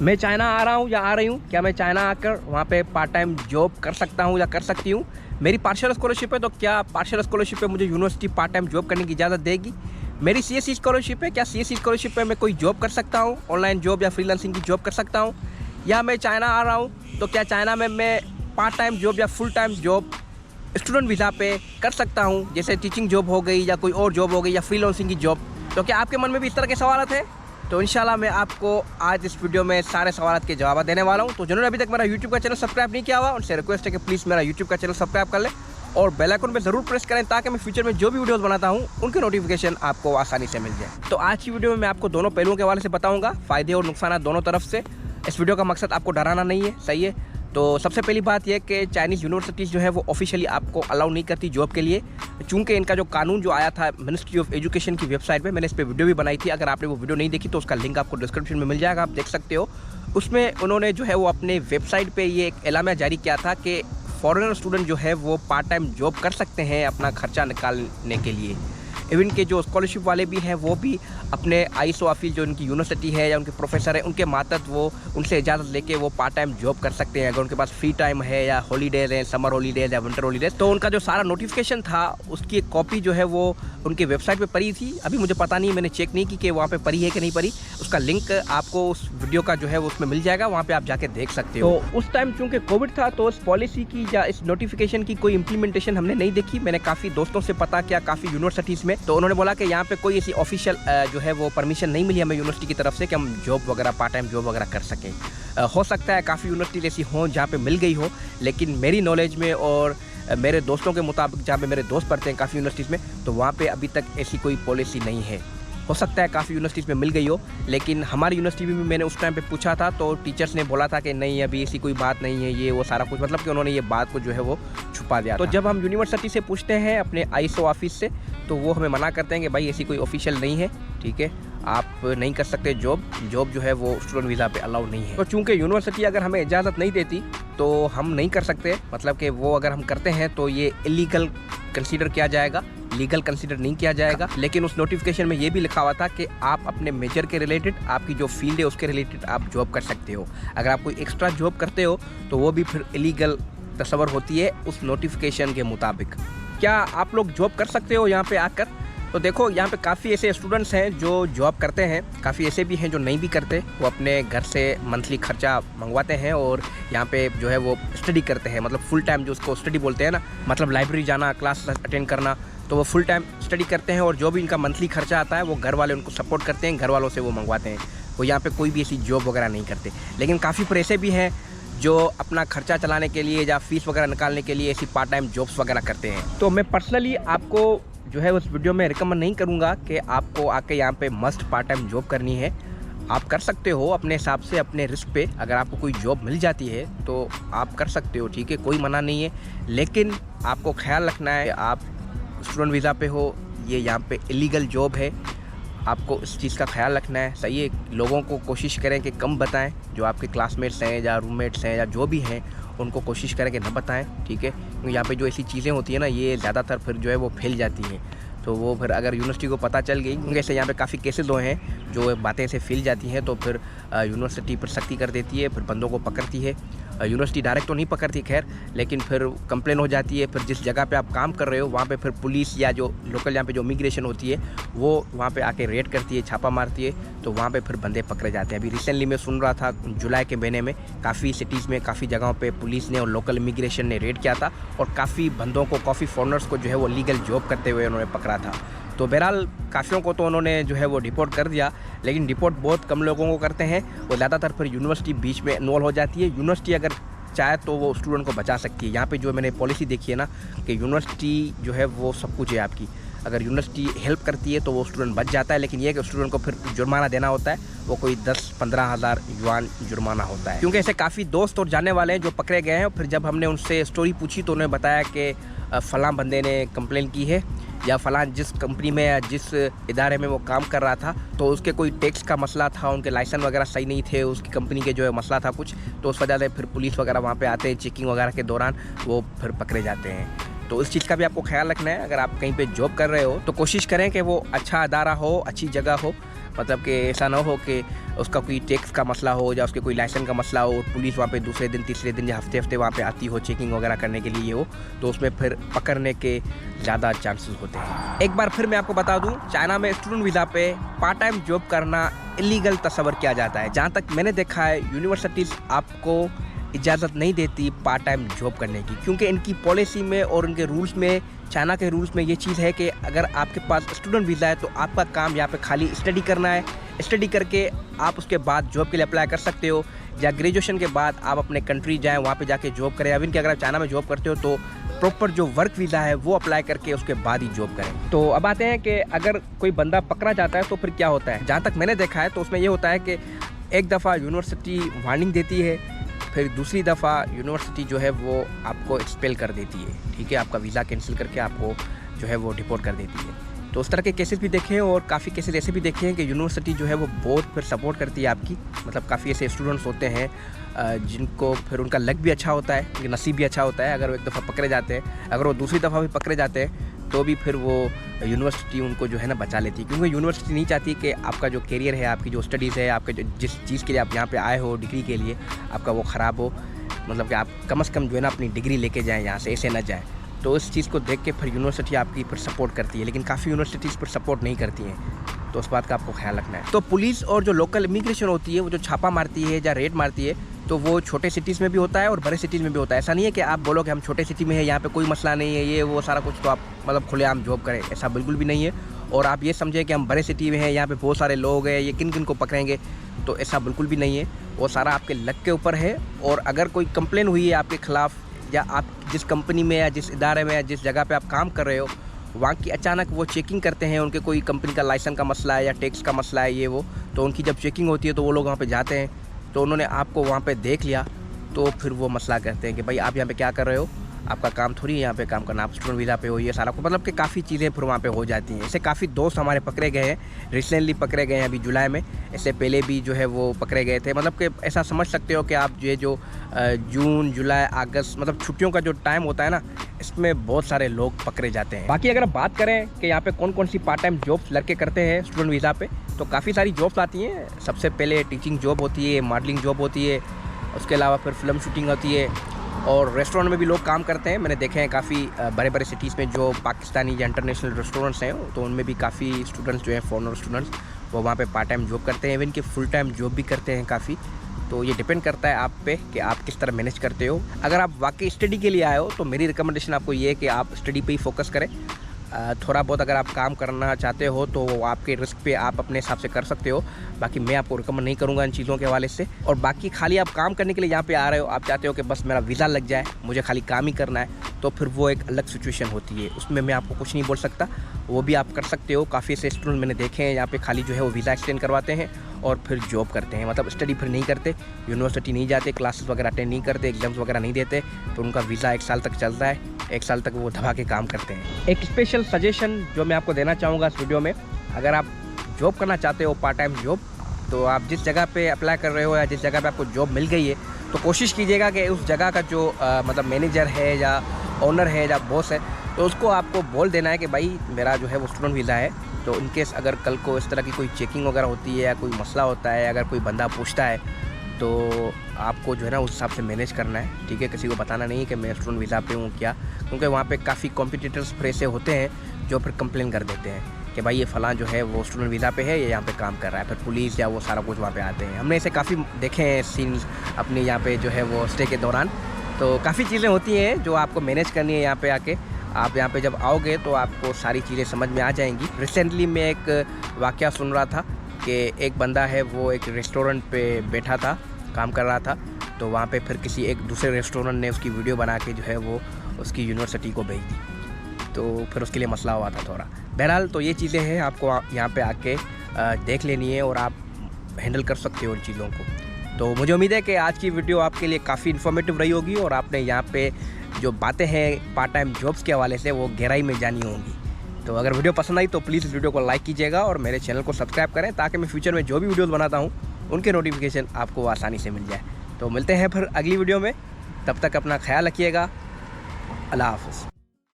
मैं चाइना आ रहा हूँ या आ रही हूँ, क्या मैं चाइना आकर वहाँ पे पार्ट टाइम जॉब कर सकता हूँ या कर सकती हूँ? मेरी पार्शियल स्कॉलरशिप है, तो क्या पार्शियल स्कॉलरशिप पे मुझे यूनिवर्सिटी पार्ट टाइम जॉब करने की इजाज़त देगी? मेरी सीएससी स्कॉलरशिप है, क्या सीएससी स्कॉलरशिप पे मैं कोई जॉब कर सकता हूँ, ऑनलाइन जॉब या फ्रीलांसिंग की जॉब कर सकता हूँ? या मैं चाइना आ रहा हूँ, तो क्या चाइना में मैं पार्ट टाइम जॉब या full time job student visa पे कर सकता हूँ, जैसे टीचिंग जॉब हो गई या कोई और जॉब हो गई या फ्रीलांसिंग की जॉब? तो क्या आपके मन में भी इस तरह के सवाल हैं? तो इंशाल्लाह मैं आपको आज इस वीडियो में सारे सवाल के जवाब देने वाला हूं। तो जिन्होंने अभी तक मेरा यूट्यूब का चैनल सब्सक्राइब नहीं किया हुआ, उनसे रिक्वेस्ट है कि प्लीज़ मेरा यूट्यूब का चैनल सब्सक्राइब कर लें और बेल आइकन पे ज़रूर प्रेस करें, ताकि मैं फ्यूचर में जो भी वीडियोस बनाता हूं उनके नोटिफिकेशन आपको आसानी से मिल जाए। तो आज की वीडियो में मैं आपको दोनों पहलुओं के हवाले से बताऊँगा, फ़ायदे और नुकसान दोनों तरफ से। इस वीडियो का मकसद आपको डराना नहीं है, सही है। तो सबसे पहली बात यह कि चाइनीज़ यूनिवर्सिटीज़ जो है वो ऑफिशियली आपको अलाउ नहीं करती जॉब के लिए, चूँकि इनका जो कानून जो आया था मिनिस्ट्री ऑफ एजुकेशन की वेबसाइट पे, मैंने इस पर वीडियो भी बनाई थी। अगर आपने वो वीडियो नहीं देखी तो उसका लिंक आपको डिस्क्रिप्शन में मिल जाएगा, आप देख सकते हो। उसमें उन्होंने जो है वो अपने वेबसाइट पे ये एक एलामिया जारी किया था कि फॉरेनर स्टूडेंट जो है वो पार्ट टाइम जॉब कर सकते हैं अपना खर्चा निकालने के लिए। इवन के जो स्कॉलरशिप वाले भी हैं वो भी अपने आईएसओ ऑफिस जो उनकी यूनिवर्सिटी है या उनके प्रोफेसर है उनके मातहत वो उनसे इजाज़त लेके वो पार्ट टाइम जॉब कर सकते हैं, अगर उनके पास फ्री टाइम है या हॉलीडेज हैं, समर हॉलीडेज या विंटर हॉलीडेज। तो उनका जो सारा नोटिफिकेशन था उसकी एक कॉपी जो है वो उनकी वेबसाइट पे पड़ी थी। अभी मुझे पता नहीं, मैंने चेक नहीं की कि वहाँ पे पड़ी है कि नहीं पड़ी। उसका लिंक आपको उस वीडियो का जो है उसमें मिल जाएगा, वहाँ पे आप जाके देख सकते हो। तो उस टाइम चूँकि कोविड था तो उस पॉलिसी की या इस नोटिफिकेशन की कोई इंप्लीमेंटेशन हमने नहीं देखी। मैंने काफ़ी दोस्तों से पता किया, काफ़ी यूनिवर्सिटीज़ में, तो उन्होंने बोला कि यहाँ पे कोई ऐसी ऑफिशियल जो है वो परमिशन नहीं मिली हमें यूनिवर्सिटी की तरफ से कि हम जॉब वगैरह पार्ट टाइम जॉब वगैरह कर सकें। हो सकता है काफ़ी यूनिवर्सिटी ऐसी हों जहाँ पे मिल गई हो, लेकिन मेरी नॉलेज में और मेरे दोस्तों के मुताबिक, जहाँ पे मेरे दोस्त पढ़ते हैं काफ़ी यूनिवर्सिटीज़ में, तो वहाँ पे अभी तक ऐसी कोई पॉलिसी नहीं है। हो सकता है काफ़ी यूनिवर्सिटीज़ में मिल गई हो, लेकिन हमारी यूनिवर्सिटी में भी मैंने उस टाइम पे पूछा था तो टीचर्स ने बोला था कि नहीं, अभी ऐसी कोई बात नहीं है, ये वो सारा कुछ, मतलब कि उन्होंने ये बात को जो है वो छुपा दिया। तो जब हम यूनिवर्सिटी से पूछते हैं अपने आईएसओ ऑफिस से, तो वो हमें मना करते हैं कि भाई ऐसी कोई ऑफिशियल नहीं है, ठीक है, आप नहीं कर सकते जॉब जो है वो स्टूडेंट वीज़ा पे अलाउ नहीं है। तो चूँकि यूनिवर्सिटी अगर हमें इजाज़त नहीं देती तो हम नहीं कर सकते, मतलब कि वो अगर हम करते हैं तो ये इलीगल कंसीडर किया जाएगा, लीगल कंसीडर नहीं किया जाएगा। लेकिन उस नोटिफिकेशन में ये भी लिखा हुआ था कि आप अपने मेजर के रिलेटेड, आपकी जो फील्ड है उसके रिलेटेड आप जॉब कर सकते हो। अगर आप कोई एक्स्ट्रा जॉब करते हो तो वो भी फिर इलीगल तस्वर होती है उस नोटिफिकेशन के मुताबिक। क्या आप लोग जॉब कर सकते हो यहाँ पे आकर? तो देखो, यहाँ पे काफ़ी ऐसे स्टूडेंट्स हैं जो जॉब करते हैं, काफ़ी ऐसे भी हैं जो नहीं भी करते, वो अपने घर से मंथली खर्चा मंगवाते हैं और यहाँ पे जो है वो स्टडी करते हैं, मतलब फुल टाइम जो उसको स्टडी बोलते हैं ना, मतलब लाइब्रेरी जाना, क्लास अटेंड करना, तो वो फुल टाइम स्टडी करते हैं और जो भी इनका मंथली खर्चा आता है वो घर वाले उनको सपोर्ट करते हैं, घर वालों से वो मंगवाते हैं। वो यहाँ पे कोई भी ऐसी जॉब वगैरह नहीं करते। लेकिन काफ़ी पर ऐसे भी हैं जो अपना खर्चा चलाने के लिए या फीस वगैरह निकालने के लिए ऐसी पार्ट टाइम जॉब्स वगैरह करते हैं। तो मैं पर्सनली आपको जो है उस वीडियो में रिकमेंड नहीं करूँगा कि आपको आके यहाँ पे मस्ट पार्ट टाइम जॉब करनी है। आप कर सकते हो अपने हिसाब से, अपने रिस्क पे। अगर आपको कोई जॉब मिल जाती है तो आप कर सकते हो, ठीक है, कोई मना नहीं है। लेकिन आपको ख्याल रखना है, आप स्टूडेंट वीज़ा पे हो, ये यहाँ पे इलीगल जॉब है, आपको इस चीज़ का ख्याल रखना है, सही है। लोगों को कोशिश करें कि कम बताएं, जो आपके क्लासमेट्स हैं या रूममेट्स हैं या जो भी हैं उनको कोशिश करें कि न बताएं, ठीक है। क्योंकि यहाँ पे जो ऐसी चीज़ें होती हैं ना, ये ज़्यादातर फिर जो है वो फैल जाती हैं। तो वो फिर अगर यूनिवर्सिटी को पता चल गई, क्योंकि ऐसे यहाँ पे काफ़ी केसेस हुए हैं जो बातें से फैल जाती हैं, तो फिर यूनिवर्सिटी पर सख्ती कर देती है, फिर बंदों को पकड़ती है। यूनिवर्सिटी डायरेक्ट तो नहीं पकड़ती खैर, लेकिन फिर कंप्लेन हो जाती है। फिर जिस जगह पे आप काम कर रहे हो वहाँ पे फिर पुलिस या जो लोकल यहाँ पे जो इमिग्रेशन होती है वो वहाँ पे आके रेड करती है, छापा मारती है, तो वहाँ पे फिर बंदे पकड़े जाते हैं। अभी रिसेंटली मैं सुन रहा था जुलाई के महीने में काफ़ी सिटीज़ में, काफ़ी जगहों पर पुलिस ने और लोकल इमिग्रेशन ने रेड किया था और काफ़ी बंदों को, काफ़ी फॉरनर्स को जो है वो लीगल जॉब करते हुए उन्होंने पकड़ा था। तो बहरहाल काफ़ियों को तो उन्होंने जो है वो डिपोर्ट कर दिया, लेकिन डिपोर्ट बहुत कम लोगों को करते हैं और ज़्यादातर फिर यूनिवर्सिटी बीच में इन्वॉल्व हो जाती है। यूनिवर्सिटी अगर चाहे तो वो स्टूडेंट को बचा सकती है। यहाँ पे जो मैंने पॉलिसी देखी है ना कि यूनिवर्सिटी जो है वो सब कुछ है आपकी, अगर यूनिवर्सिटी हेल्प करती है तो वो स्टूडेंट बच जाता है। लेकिन ये कि स्टूडेंट को फिर जुर्माना देना होता है, वो कोई 10-15 हज़ार युआन जुर्माना होता है। क्योंकि ऐसे काफ़ी दोस्त और जानने वाले हैं जो पकड़े गए हैं। फिर जब हमने उनसे स्टोरी पूछी तो उन्होंने बताया कि फ़लाँ बंदे ने कंप्लेन की है या फ़लाँ जिस कंपनी में या जिस इदारे में वो काम कर रहा था तो उसके कोई टैक्स का मसला था, उनके लाइसेंस वगैरह सही नहीं थे, उसकी कंपनी के जो है मसला था कुछ, तो उस वजह से फिर पुलिस वगैरह वहाँ पे आते हैं, चेकिंग वगैरह के दौरान वो फिर पकड़े जाते हैं। तो इस चीज़ का भी आपको ख्याल रखना है। अगर आप कहीं पे जॉब कर रहे हो तो कोशिश करें कि वो अच्छा अदारा हो, अच्छी जगह हो। मतलब कि ऐसा ना हो कि उसका कोई टैक्स का मसला हो या उसके कोई लाइसेंस का मसला हो, पुलिस वहाँ पे दूसरे दिन तीसरे दिन या हफ्ते वहाँ पे आती हो चेकिंग वगैरह करने के लिए हो, तो उसमें फिर पकड़ने के ज़्यादा चांसेस होते हैं। एक बार फिर मैं आपको बता दूँ, चाइना में स्टूडेंट वीज़ा पे पार्ट टाइम जॉब करना इलीगल तस्वर किया जाता है। जहाँ तक मैंने देखा है, यूनिवर्सिटीज़ आपको इजाज़त नहीं देती पार्ट टाइम जॉब करने की, क्योंकि इनकी पॉलिसी में और इनके रूल्स में, चाइना के रूल्स में ये चीज़ है कि अगर आपके पास स्टूडेंट वीज़ा है तो आपका काम यहाँ पे खाली स्टडी करना है। स्टडी करके आप उसके बाद जॉब के लिए अप्लाई कर सकते हो, या ग्रेजुएशन के बाद आप अपने कंट्री जाएँ, वहाँ पे जाके जॉब करें। अब इनके अगर आप चाइना में जॉब करते हो तो प्रॉपर जो वर्क वीज़ा है वो अप्लाई करके उसके बाद ही जॉब करें। तो अब आते हैं कि अगर कोई बंदा पकड़ा जाता है तो फिर क्या होता है। जहाँ तक मैंने देखा है तो उसमें ये होता है कि एक दफ़ा यूनिवर्सिटी वार्निंग देती है, फिर दूसरी दफ़ा यूनिवर्सिटी जो है वो आपको एक्सपेल कर देती है, ठीक है, आपका वीज़ा कैंसिल करके आपको जो है वो डिपोर्ट कर देती है। तो उस तरह के केसेस भी देखे हैं, और काफ़ी केसेस ऐसे भी देखे हैं कि यूनिवर्सिटी जो है वो बहुत फिर सपोर्ट करती है आपकी। मतलब काफ़ी ऐसे स्टूडेंट्स होते हैं जिनको फिर उनका लक भी अच्छा होता है, उनका नसीब भी अच्छा होता है। अगर वो एक दफ़ा पकड़े जाते हैं, अगर वो दूसरी दफ़ा भी पकड़े जाते हैं तो भी फिर वो यूनिवर्सिटी उनको जो है ना बचा लेती है, क्योंकि यूनिवर्सिटी नहीं चाहती कि आपका जो करियर है, आपकी जो स्टडीज़ है, आपके जो जिस चीज़ के लिए आप यहाँ पे आए हो डिग्री के लिए, आपका वो ख़राब हो। मतलब कि आप कम से कम जो है ना अपनी डिग्री लेके जाएँ यहाँ से, ऐसे ना जाएँ। तो इस चीज़ को देख के फिर यूनिवर्सिटी आपकी फिर सपोर्ट करती है, लेकिन काफ़ी यूनिवर्सिटीज़ फिर सपोर्ट नहीं करती हैं, तो उस बात का आपको ख्याल रखना है। तो पुलिस और जो लोकल इमिग्रेशन होती है वो जो छापा मारती है या रेड मारती है, तो वो छोटे सिटीज़ में भी होता है और बड़े सिटीज़ में भी होता है। ऐसा नहीं है कि आप बोलो कि हम छोटे सिटी में है, यहाँ पे कोई मसला नहीं है, ये वो सारा कुछ, तो आप मतलब खुलेआम जॉब करें, ऐसा बिल्कुल भी नहीं है। और आप ये समझें कि हम बड़े सिटी में हैं, यहाँ पे बहुत सारे लोग हैं, ये किन किन को पकड़ेंगे, तो ऐसा बिल्कुल भी नहीं है। वो सारा आपके लक के ऊपर है। और अगर कोई कंप्लेन हुई है आपके ख़िलाफ़, या आप जिस कंपनी में या जिस इदारे में या जिस जगह पे आप काम कर रहे हो वहाँ की अचानक वो चेकिंग करते हैं, उनके कोई कंपनी का लाइसेंस का मसला है या टैक्स का मसला है ये वो, तो उनकी जब चेकिंग होती है तो वो लोग वहाँ पे जाते हैं, तो उन्होंने आपको वहाँ पे देख लिया तो फिर वो मसला करते हैं कि भाई आप यहाँ पे क्या कर रहे हो, आपका काम थोड़ी है यहाँ पे काम करना, आप स्टूडेंट वीज़ा पे हो, ये सारा को मतलब कि काफ़ी चीज़ें फिर वहाँ पे हो जाती हैं। ऐसे काफ़ी दोस्त हमारे पकड़े गए हैं, रिसेंटली पकड़े गए हैं अभी जुलाई में, इससे पहले भी जो है वो पकड़े गए थे। मतलब कि ऐसा समझ सकते हो कि आप ये जो जून जुलाई अगस्त मतलब छुट्टियों का जो टाइम होता है ना, इसमें बहुत सारे लोग पकड़े जाते हैं। बाकी अगर बात करें कि यहाँ पे कौन कौन सी पार्ट टाइम जॉब्स लड़के करते हैं स्टूडेंट वीज़ा पे, तो काफ़ी सारी जॉब्स आती हैं। सबसे पहले टीचिंग जॉब होती है, मॉडलिंग जॉब होती है, उसके अलावा फिर फिल्म शूटिंग होती है, और रेस्टोरेंट में भी लोग काम करते हैं। मैंने देखे हैं काफ़ी बड़े बड़े सिटीज़ में जो पाकिस्तानी या इंटरनेशनल रेस्टोरेंट्स हैं, तो उनमें भी काफ़ी स्टूडेंट्स जो हैं फॉरेनर स्टूडेंट्स वो वहाँ पे पार्ट टाइम जॉब करते हैं, इवन कि फुल टाइम जॉब भी करते हैं काफ़ी। तो ये डिपेंड करता है आप पे कि आप किस तरह मैनेज करते हो। अगर आप वाकई स्टडी के लिए आए हो तो मेरी रिकमेंडेशन आपको ये है कि आप स्टडी पे ही फोकस करें। थोड़ा बहुत अगर आप काम करना चाहते हो तो वो आपके रिस्क पे आप अपने हिसाब से कर सकते हो, बाकी मैं आपको रिकमेंड नहीं करूँगा इन चीज़ों के हवाले से। और बाकी खाली आप काम करने के लिए यहाँ पे आ रहे हो, आप चाहते हो कि बस मेरा वीज़ा लग जाए, मुझे खाली काम ही करना है, तो फिर वो एक अलग सिचुएशन होती है, उसमें मैं आपको कुछ नहीं बोल सकता, वो भी आप कर सकते हो। काफ़ी ऐसे स्टूडेंट मैंने देखे हैं यहाँ पे खाली जो है वो वीज़ा एक्सटेंड करवाते हैं और फिर जॉब करते हैं, मतलब स्टडी फिर नहीं करते, यूनिवर्सिटी नहीं जाते, क्लासेस वगैरह अटेंड नहीं करते, एग्जाम्स वगैरह नहीं देते, तो उनका वीज़ा 1 साल तक चलता है, 1 साल तक वो दबा के काम करते हैं। एक स्पेशल सजेशन जो मैं आपको देना चाहूँगा इस वीडियो में, अगर आप जॉब करना चाहते हो पार्ट टाइम जॉब, तो आप जिस जगह पे अप्लाई कर रहे हो या जिस जगह पे आपको जॉब मिल गई है, तो कोशिश कीजिएगा कि उस जगह का जो मतलब मैनेजर है या ओनर है या बॉस है, तो उसको आपको बोल देना है कि भाई मेरा जो है वो स्टूडेंट वीज़ा है, तो इनकेस अगर कल को इस तरह की कोई चेकिंग वगैरह होती है या कोई मसला होता है, अगर कोई बंदा पूछता है, तो आपको जो है ना उस हिसाब से मैनेज करना है, ठीक है। किसी को बताना नहीं कि मैं स्टूडेंट वीज़ा पे हूँ क्या, क्योंकि वहाँ पे काफ़ी कॉम्पिटिटर्स फिर ऐसे होते हैं जो फिर कंप्लेन कर देते हैं कि भाई ये फ़लाँ जो है वो स्टूडेंट वीज़ा पे है, ये यहाँ पे काम कर रहा है, फिर पुलिस या वो सारा कुछ वहाँ पे आते हैं। हमने ऐसे काफ़ी देखे हैं सीन्स अपने यहाँ पे जो है वो स्टे के दौरान। तो काफ़ी चीज़ें होती हैं जो आपको मैनेज करनी है यहाँ पे आके। आप यहाँ पे जब आओगे तो आपको सारी चीज़ें समझ में आ जाएंगी। रिसेंटली मैं एक वाक़या सुन रहा था कि एक बंदा है वो एक रेस्टोरेंट पे बैठा था, काम कर रहा था, तो वहाँ पे फिर किसी एक दूसरे रेस्टोरेंट ने उसकी वीडियो बना के जो है वो उसकी यूनिवर्सिटी को भेज दी, तो फिर उसके लिए मसला हुआ था थोड़ा। बहरहाल तो ये चीज़ें हैं, आपको यहाँ पे आके देख लेनी है और आप हैंडल कर सकते हो उन चीज़ों को। तो मुझे उम्मीद है कि आज की वीडियो आपके लिए काफ़ी इन्फॉर्मेटिव रही होगी और आपने यहाँ पे जो बातें हैं पार्ट टाइम जॉब्स के हवाले से वो गहराई में जानी होंगी। तो अगर वीडियो पसंद आई तो प्लीज़ इस वीडियो को लाइक कीजिएगा और मेरे चैनल को सब्सक्राइब करें, ताकि मैं फ्यूचर में जो भी वीडियोज़ बनाता हूँ उनके नोटिफिकेशन आपको आसानी से मिल जाए। तो मिलते हैं फिर अगली वीडियो में, तब तक अपना ख्याल रखिएगा। अल्लाह हाफ़िज़।